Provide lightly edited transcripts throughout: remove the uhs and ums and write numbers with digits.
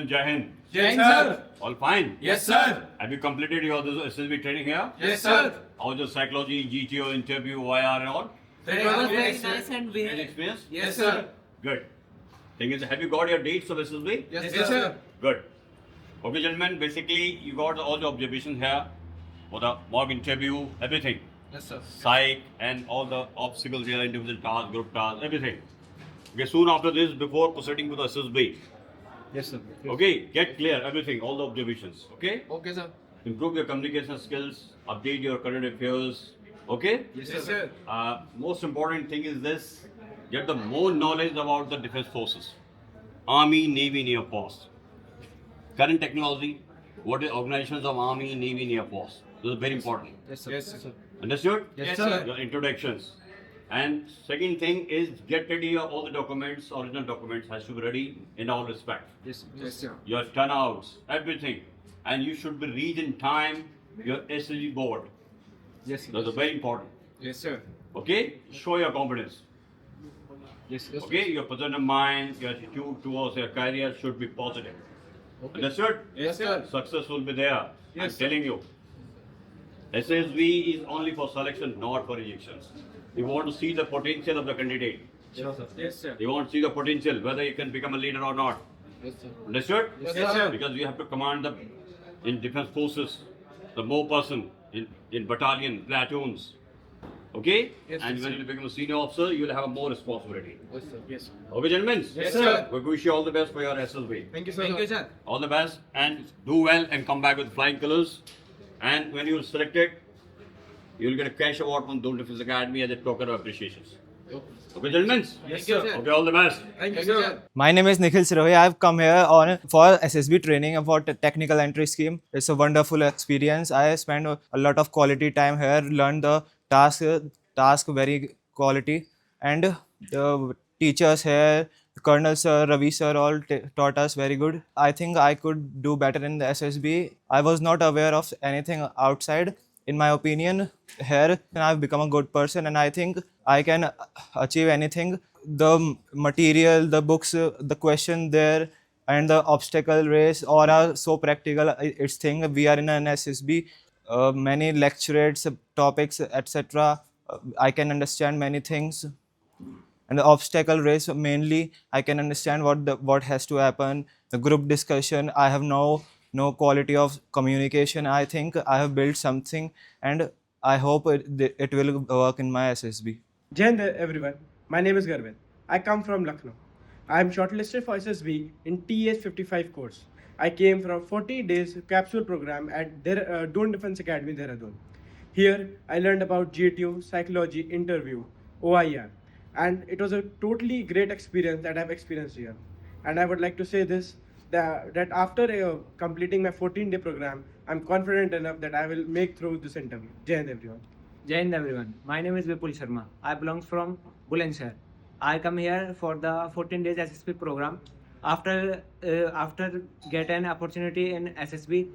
gentlemen, Jai Hind. Jai Hind, sir. All fine? Yes, sir. Have you completed your SSB training here? Yes, sir. How's your psychology, GTO, interview, OIR and all? Very nice and Any very experience? Yes, sir. Good. Thing is, have you got your dates of SSB? Yes, sir. Good. Okay, gentlemen, basically you got all the observations here for the mock interview, everything. Yes, sir. Psych and all the obstacles here, individual tasks, group tasks, everything. Okay, soon after this, before proceeding to the SSB, Yes, sir. okay, get clear everything, all the observations, okay? Okay, sir. Improve your communication skills, update your current affairs, okay? Yes, sir. Most important thing is this, get the more knowledge about the defense forces, Army, Navy, Air Force. Current technology, what is organizations of Army, Navy, Air Force. This is very important. Yes, sir. Yes, sir. Understood? Yes, sir. Your introductions. And second thing is get ready all the documents, original documents has to be ready in all respect. Yes, yes, sir. Your turnouts, everything. And you should be reached in time, your SSB board. Yes, sir. That's very important. Yes, sir. Okay? Show your confidence. Yes, yes. Okay? Your position of mind, your attitude towards your career should be positive. Okay. Understood? Yes, sir. Success will be there. Yes, I'm sir. telling you. SSB is only for selection, not for rejections. You want to see the potential of the candidate. Yes, sir. Yes, sir. You want to see the potential, whether you can become a leader or not. Yes, sir. Understood? Yes, sir. Because you have to command the in defense forces, the more person in battalion, platoons. Okay? Yes, and yes, when sir. you become a senior officer, you will have a more responsibility. Yes, sir. Yes. Okay, gentlemen? Yes, sir. We wish you all the best for your SSB. Thank you, sir. Thank you, sir. All the best and do well and come back with flying colors. And when you're selected, you'll get a cash award from Doon Defense Academy as a token of appreciation. Okay, gentlemen? Yes, you, sir. sir. Okay, all the best. Thank you, sir. My name is Nikhil Sirohi. I've come here for SSB training about technical entry scheme. It's a wonderful experience. I spent a lot of quality time here, learned the task very quality, and the teachers here, Colonel Sir, Ravi Sir, all taught us very good. I think I could do better in the SSB. I was not aware of anything outside. In my opinion, here I've become a good person, and I think I can achieve anything. The material, the books, the question there, and the obstacle race all are so practical. It's thing we are in an SSB, many lectures, topics, etc. I can understand many things. And the obstacle race mainly I can understand what has to happen. The group discussion, I have no quality of communication. I think I have built something, and I hope it will work in my SSB. Jai Hind, everyone. My name is Garvin. I come from Lucknow. I am shortlisted for SSB in TS55 course. I came from 40 days capsule program at Doon Defense Academy, Dehradun. Here, I learned about GTO, psychology, interview, OIR, and it was a totally great experience that I've experienced here. And I would like to say this, that after completing my 14-day program, I'm confident enough that I will make through this interview. Jai Hind, everyone. Jai Hind, everyone. My name is Vipul Sharma. I belong from Bulandshahr. I come here for the 14 days SSB program. After get an opportunity in SSB,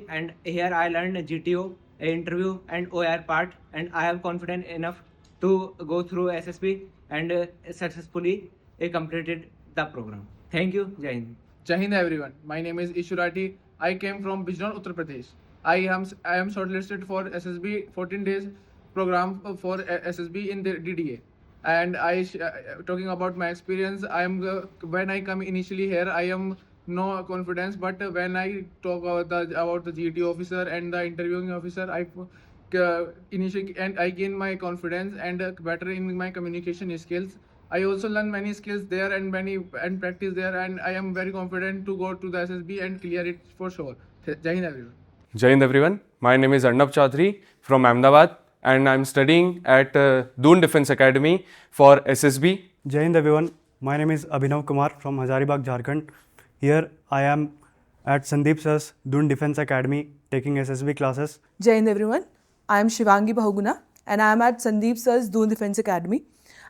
and here I learned GTO, interview, and OIR part, and I am confident enough to go through SSB and successfully completed the program. Thank you. Jai Hind. Jai Hind, everyone. My name is Ishurati. I came from Bijnor, Uttar Pradesh. I am shortlisted for SSB 14 days program for SSB in the DDA. And talking about my experience, when I come initially here, I am no confidence. But when I talk about the GT officer and the interviewing officer, initially and I gain my confidence and better in my communication skills. I also learn many skills there and practice there, and I am very confident to go to the SSB and clear it for sure. Jai Hind, everyone. Jai Hind, everyone. My name is Arnab Chaudhary from Ahmedabad, and I'm studying at Doon Defense Academy for SSB. Jai Hind, everyone. My name is Abhinav Kumar from Hazaribagh, Jharkhand. Here I am at Sandeep Sir's Doon Defense Academy taking SSB classes. Jai Hind, everyone. I am Shivangi Bahuguna, and I am at Sandeep Sir's Doon Defense Academy.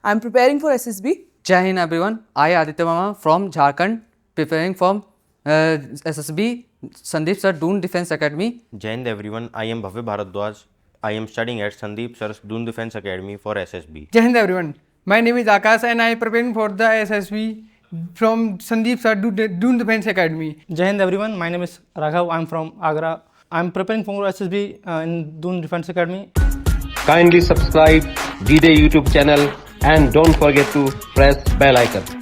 I am preparing for SSB. Jai Hind, everyone. I, Aditya Mama from Jharkhand, preparing for SSB, Sandeep Sir, Doon Defense Academy. Jai Hind, everyone. I am Bhavya Bharadwaj. I am studying at Sandeep Sir's Doon Defense Academy for SSB. Jai Hind, everyone. My name is Akash and I am preparing for the SSB from Sandeep sir, Doon Defense Academy. Jai Hind everyone, my name is Raghav, I'm from Agra. I'm preparing for SSB in Doon Defense Academy. Kindly subscribe DDA YouTube channel and don't forget to press bell icon.